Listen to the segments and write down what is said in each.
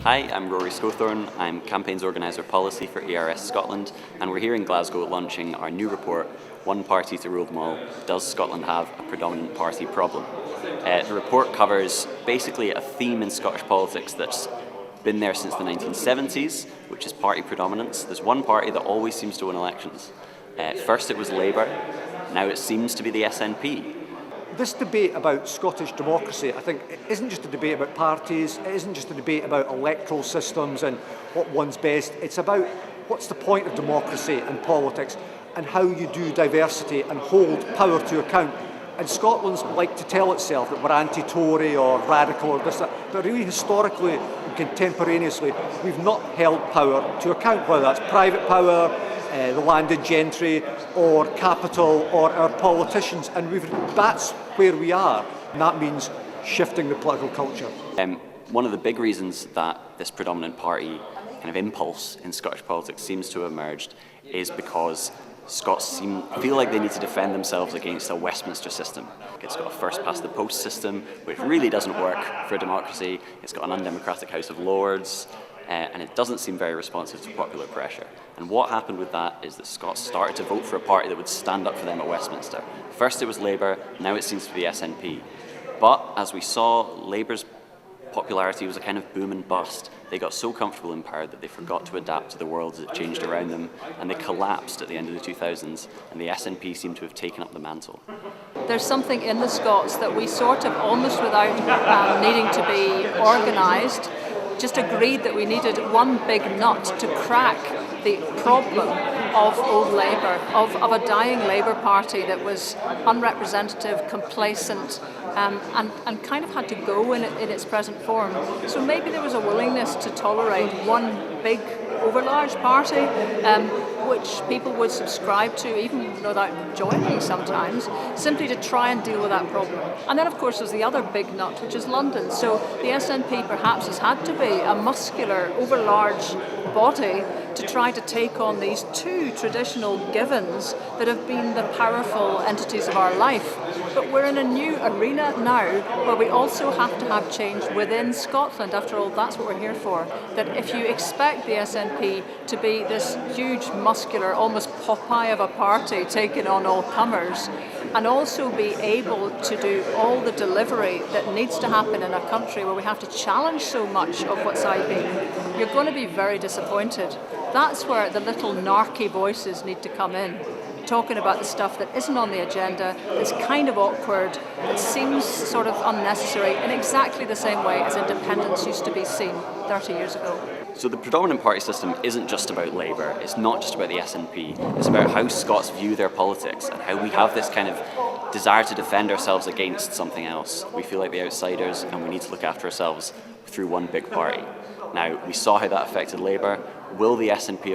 Hi, I'm Rory Scowthorne. I'm Campaigns Organiser Policy for ERS Scotland, and we're here in Glasgow launching our new report, One Party to Rule Them All, Does Scotland Have a Predominant Party Problem? The report covers basically a theme in Scottish politics that's been there since the 1970s, which is party predominance. There's one party that always seems to win elections. First it was Labour, now it seems to be the SNP. This debate about Scottish democracy, I think, isn't just a debate about parties, it isn't just a debate about electoral systems and what one's best. It's about what's the point of democracy in politics and how you do diversity and hold power to account. And Scotland's like to tell itself that we're anti-Tory or radical or this, that, but really historically and contemporaneously, we've not held power to account, whether that's private power, the landed gentry, or capital, or our politicians, and that's where we are, and that means shifting the political culture. One of the big reasons that this predominant party kind of impulse in Scottish politics seems to have emerged is because Scots feel like they need to defend themselves against a Westminster system. It's got a first-past-the-post system, which really doesn't work for a democracy. It's got an undemocratic House of Lords, and it doesn't seem very responsive to popular pressure. And what happened with that is that Scots started to vote for a party that would stand up for them at Westminster. First it was Labour, now it seems to be the SNP. But as we saw, Labour's popularity was a kind of boom and bust. They got so comfortable in power that they forgot to adapt to the world as it changed around them, and they collapsed at the end of the 2000s, and the SNP seemed to have taken up the mantle. There's something in the Scots that we sort of, almost without needing to be organised, just agreed that we needed one big nut to crack the problem of old Labour, of a dying Labour Party that was unrepresentative, complacent, and kind of had to go in its present form. So maybe there was a willingness to tolerate one big, overlarge party, which people would subscribe to, even without joining sometimes, simply to try and deal with that problem. And then, of course, there's the other big nut, which is London. So the SNP perhaps has had to be a muscular, overlarge body to try to take on these two traditional givens that have been the powerful entities of our life. But we're in a new arena now where we also have to have change within Scotland. After all, that's what we're here for. That if you expect the SNP to be this huge, muscular, almost Popeye of a party taking on all comers, and also be able to do all the delivery that needs to happen in a country where we have to challenge so much of what's IB, you're going to be very disappointed. That's where the little narky voices need to come in, talking about the stuff that isn't on the agenda, that's kind of awkward, that seems sort of unnecessary in exactly the same way as independence used to be seen 30 years ago. So the predominant party system isn't just about Labour, it's not just about the SNP, it's about how Scots view their politics and how we have this kind of desire to defend ourselves against something else. We feel like the outsiders and we need to look after ourselves through one big party. Now, we saw how that affected Labour. Will the SNP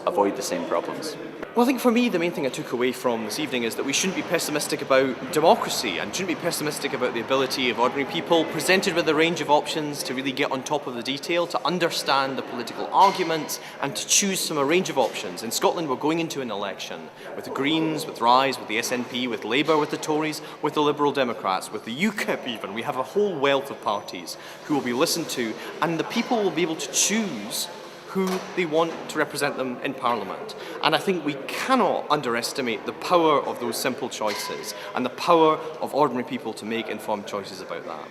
avoid the same problems? Well, I think for me, the main thing I took away from this evening is that we shouldn't be pessimistic about democracy and shouldn't be pessimistic about the ability of ordinary people presented with a range of options to really get on top of the detail, to understand the political arguments and to choose from a range of options. In Scotland, we're going into an election with the Greens, with Rise, with the SNP, with Labour, with the Tories, with the Liberal Democrats, with the UKIP even. We have a whole wealth of parties who will be listened to, and the people will be able to choose who they want to represent them in Parliament. And I think we cannot underestimate the power of those simple choices and the power of ordinary people to make informed choices about that.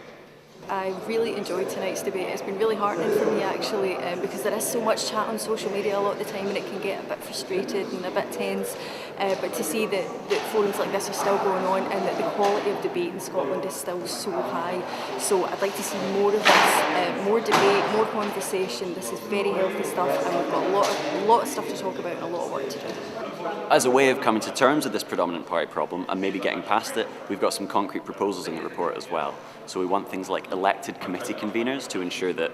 I really enjoyed tonight's debate. It's been really heartening for me actually, because there is so much chat on social media a lot of the time and it can get a bit frustrated and a bit tense. But to see that forums like this are still going on and that the quality of debate in Scotland is still so high. So I'd like to see more of this, more debate, more conversation. This is very healthy stuff and we've got a lot of stuff to talk about and a lot of work to do. As a way of coming to terms with this predominant party problem and maybe getting past it, we've got some concrete proposals in the report as well. So we want things like elected committee conveners to ensure that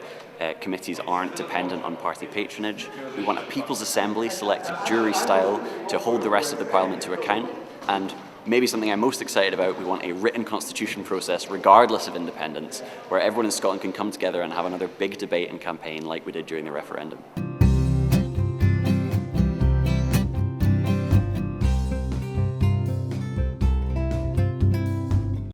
committees aren't dependent on party patronage. We want a People's Assembly selected jury style to hold the rest of the Parliament to account. And maybe something I'm most excited about, we want a written constitution process regardless of independence, where everyone in Scotland can come together and have another big debate and campaign like we did during the referendum.